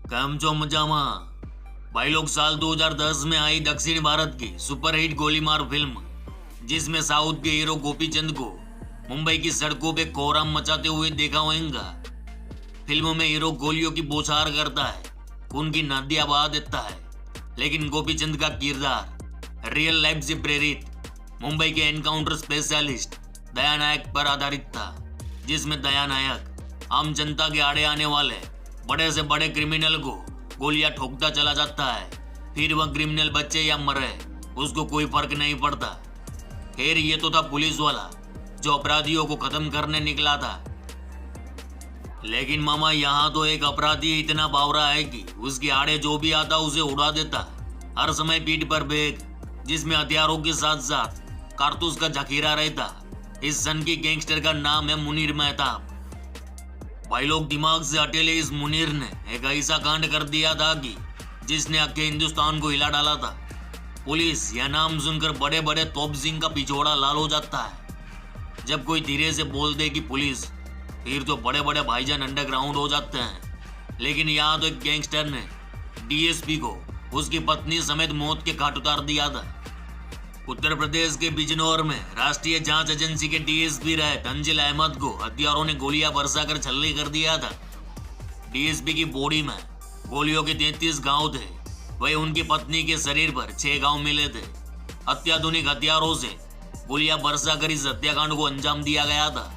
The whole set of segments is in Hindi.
काम जो मजामा भाई लोग। साल 2010 में आई दक्षिण भारत की सुपरहिट गोलीमार फिल्म, जिसमें साउथ के हीरो गोपीचंद को मुंबई की सड़कों पे कोहराम मचाते हुए देखा होगा। फिल्म में हीरो गोलियों की बौछार करता है, खून की नदियां बहा देता है, लेकिन गोपीचंद का किरदार रियल लाइफ से प्रेरित मुंबई के एनकाउंटर स्पेशलिस्ट दया नायक पर आधारित था, जिसमें दया नायक आम जनता के आड़े आने वाले बड़े से बड़े क्रिमिनल को गोलियां ठोकता चला जाता है। फिर वह क्रिमिनल बच्चे या मरे, उसको कोई फर्क नहीं पड़ता। खैर, ये तो था पुलिस वाला जो अपराधियों को खत्म करने निकला था, लेकिन मामा यहाँ तो एक अपराधी इतना बावरा है कि उसके आड़े जो भी आता उसे उड़ा देता। हर समय पीठ पर बैग जिसमें हथियारों के साथ साथ कारतूस का जखीरा रहता। इस सन की गैंगस्टर का नाम है मुनीर मेहताब। भाई लोग, दिमाग से हटेले इस मुनीर ने एक ऐसा कांड कर दिया था कि जिसने अक्के हिंदुस्तान को हिला डाला था। पुलिस या नाम सुनकर बड़े बड़े तोपसिंह का पिछोड़ा लाल हो जाता है। जब कोई धीरे से बोल दे कि पुलिस, फिर तो बड़े बड़े भाईजान अंडरग्राउंड हो जाते हैं। लेकिन यहाँ तो एक गैंगस्टर ने डीएसपी को उसकी पत्नी समेत मौत के घाट उतार दिया था। उत्तर प्रदेश के बिजनौर में राष्ट्रीय जांच एजेंसी के डीएसपी रहे तंजिल अहमद को हथियारों ने गोलियां बरसाकर छल्ले कर दिया था। डीएसपी की बॉडी में गोलियों के 33 घाव थे, वही उनकी पत्नी के शरीर पर 6 घाव मिले थे। अत्याधुनिक हथियारों से गोलियां बरसाकर इस हत्याकांड को अंजाम दिया गया था।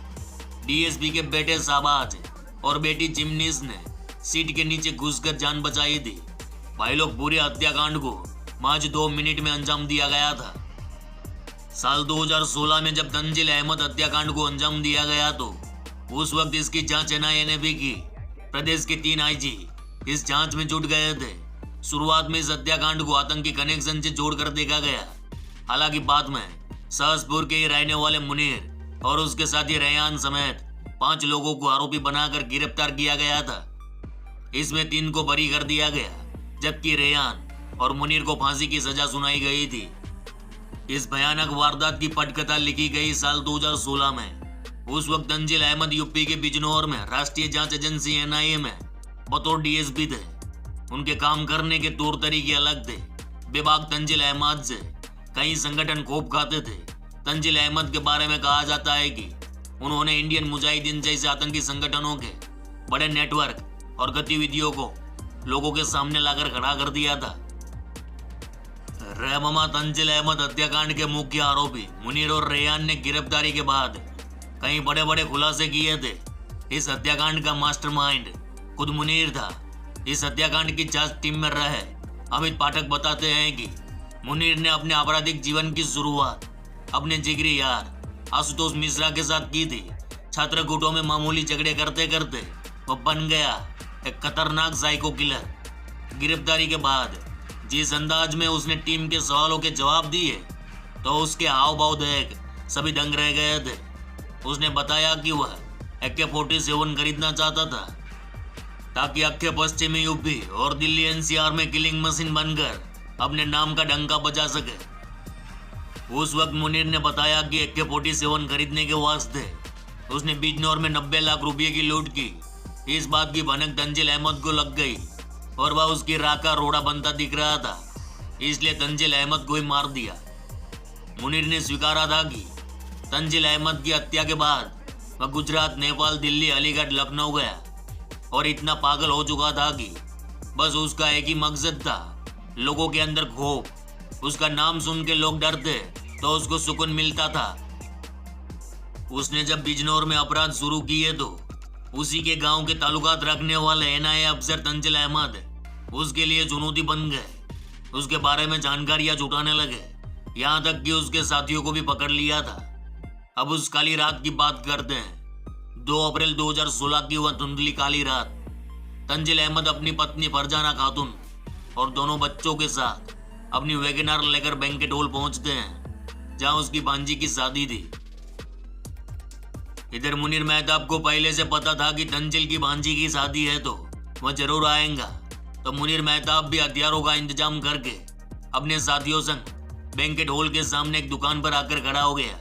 डीएसपी के बेटे शाहबाज और बेटी चिमनीस ने सीट के नीचे घुसकर जान बचाई थी। भाई लोग, पूरे हत्याकांड को महज 2 मिनट में अंजाम दिया गया था। साल 2016 में जब तंजिल अहमद हत्याकांड को अंजाम दिया गया तो उस वक्त इसकी जांच एनआईए ने भी की। प्रदेश के 3 आईजी इस जांच में जुट गए थे। शुरुआत में इस हत्याकांड को आतंकी कनेक्शन से जोड़कर देखा गया। हालांकि बाद में सहसपुर के ही रहने वाले मुनीर और उसके साथी रेयान समेत 5 लोगों को आरोपी बनाकर गिरफ्तार किया गया था। इसमें 3 को बरी कर दिया गया, जबकि रेयान और मुनीर को फांसी की सजा सुनाई गई थी। इस भयानक वारदात की पटकथा लिखी गई साल 2016 में। उस वक्त तंजिल अहमद यूपी के बिजनौर में राष्ट्रीय जांच एजेंसी एनआईए में बतौर डीएसपी थे। उनके काम करने के तौर तरीके अलग थे। बेबाक तंजिल अहमद से कई संगठन खूब खाते थे। तंजिल अहमद के बारे में कहा जाता है कि उन्होंने इंडियन मुजाहिदीन जैसे आतंकी संगठनों के बड़े नेटवर्क और गतिविधियों को लोगों के सामने लाकर खड़ा कर दिया था। रहमामा, तंजिल अहमद हत्याकांड के मुख्य आरोपी मुनीर और रेयान ने गिरफ्तारी के बाद कई बड़े बड़े खुलासे किए थे। इस हत्याकांड का मास्टरमाइंड खुद मुनीर था। इस हत्याकांड की जांच टीम में रहे अमित पाठक बताते हैं कि मुनीर ने अपने आपराधिक जीवन की शुरुआत अपने जिगरी यार आशुतोष मिश्रा के साथ की थी। छात्र गुटों में मामूली झगड़े करते करते वह बन गया एक खतरनाक साइको किलर। गिरफ्तारी के बाद जिस अंदाज में उसने टीम के सवालों के जवाब दिए तो उसके हाव भाव देख सभी दंग रह गए थे। उसने बताया कि वह AK-47 खरीदना चाहता था ताकि अक्खे पश्चिमी यूपी और दिल्ली एनसीआर में किलिंग मशीन बनकर अपने नाम का डंका बजा सके। उस वक्त मुनीर ने बताया कि AK-47 खरीदने के वास्ते उसने बिजनौर में 90 लाख रुपए की लूट की। इस बात की भनक तंजिल अहमद को लग गई और वह उसकी राह का रोड़ा बनता दिख रहा था, इसलिए तंजिल अहमद को ही मार दिया। मुनीर ने स्वीकारा था कि तंजिल अहमद की हत्या के बाद वह गुजरात, नेपाल, दिल्ली, अलीगढ़, लखनऊ गया और इतना पागल हो चुका था कि बस उसका एक ही मकसद था, लोगों के अंदर खौफ। उसका नाम सुन के लोग डरते तो उसको सुकून मिलता था। उसने जब बिजनौर में अपराध शुरू किए तो उसी के गांव के ताल्लुकात रखने वाले एनआईए अफसर तंजिल अहमद उसके लिए चुनौती बन गए। उसके बारे में जानकारियां जुटाने लगे, यहाँ तक कि उसके साथियों को भी पकड़ लिया था। अब उस काली रात की बात करते हैं। 2 अप्रैल 2016 की वह धुंधली काली रात। तंजिल अहमद अपनी पत्नी फरजाना खातून और दोनों बच्चों के साथ अपनी वैगनआर लेकर बैंकेट हॉल पहुंचते हैं, जहां उसकी भांजी की शादी थी। इधर मुनीर मेहताब को पहले से पता था कि तंजिल की भांजी की शादी है तो वह जरूर आएगा। तो मुनीर मेहताब भी हथियारों का इंतजाम करके अपने साथियों संग बैंकेट हॉल के सामने एक दुकान पर आकर खड़ा हो गया।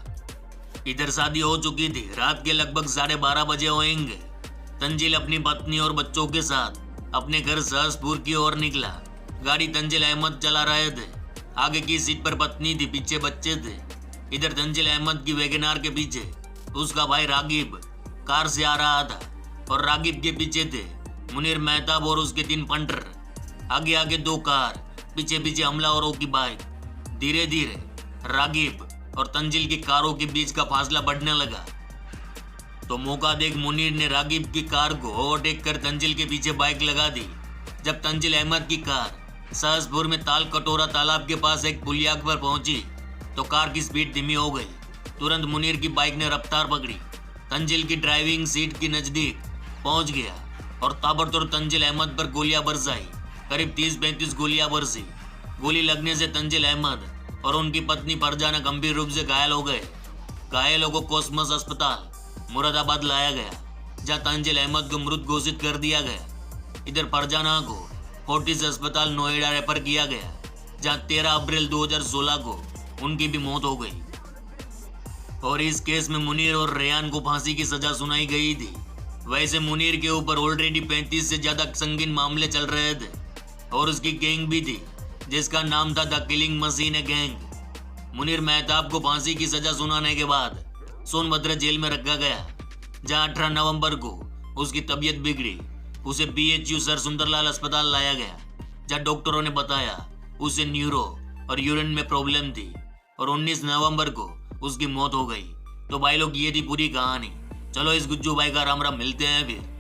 इधर शादी हो चुकी थी। रात के लगभग 12:30 बजे होंगे। तंजिल अपनी पत्नी और बच्चों के साथ अपने घर सहसपुर की ओर निकला। गाड़ी तंजिल अहमद चला रहे थे। आगे की सीट पर पत्नी थी, पीछे बच्चे थे। इधर तंजिल अहमद की वैगनार के पीछे उसका भाई रागिब कार से आ रहा था और रागिब के पीछे थे मुनीर मेहताब और उसके 3 पंटर। आगे आगे 2 कार, पीछे पीछे हमलावरों की बाइक। धीरे धीरे रागिब और तंजिल की कारों के बीच का फासला बढ़ने लगा तो मौका देख मुनीर ने रागिब की कार को ओवरटेक कर तंजिल के पीछे बाइक लगा दी। जब तंजिल अहमद की कार सहसपुर में ताल कटोरा तालाब के पास एक पुलिया पर पहुंची तो कार की स्पीड धीमी हो गई। तुरंत मुनीर की बाइक ने रफ्तार पकड़ी, तंजिल की ड्राइविंग सीट की नजदीक पहुंच गया और ताबड़तोड़ तंजिल अहमद पर गोलियां बरसाई। करीब 30-35 गोलियां बरसी। गोली लगने से तंजिल अहमद और उनकी पत्नी फरजाना गंभीर रूप से घायल हो गए। घायलों को कोस्मस अस्पताल मुरादाबाद लाया गया, जहां तंजिल अहमद को मृत घोषित कर दिया गया। इधर फरजाना को फोर्टिस अस्पताल नोएडा रेफर किया गया, जहां 13 अप्रैल 2016 को उनकी भी मौत हो गई। और इस केस में मुनीर और रेयान को फांसी की सजा सुनाई गई थी। वैसे मुनीर के ऊपर ऑलरेडी 35 से ज्यादा संगीन मामले चल रहे थे और उसकी गैंग भी थी जिसका नाम था the killing machine gang. Munir Mehtab को फांसी की सजा सुनाने के बाद सोनभद्र जेल में रखा गया, जहां 18 नवंबर को उसकी तबीयत बिगड़ी। उसे BHU सर सुंदरलाल अस्पताल लाया गया, जहां डॉक्टरों ने बताया उसे न्यूरो और यूरिन में प्रॉब्लम थी और 19 नवंबर को उसकी मौत हो गई। तो भाई लोग, ये थी पूरी कहानी। चलो इस गुज्जू भाई का राम राम, मिलते हैं फिर।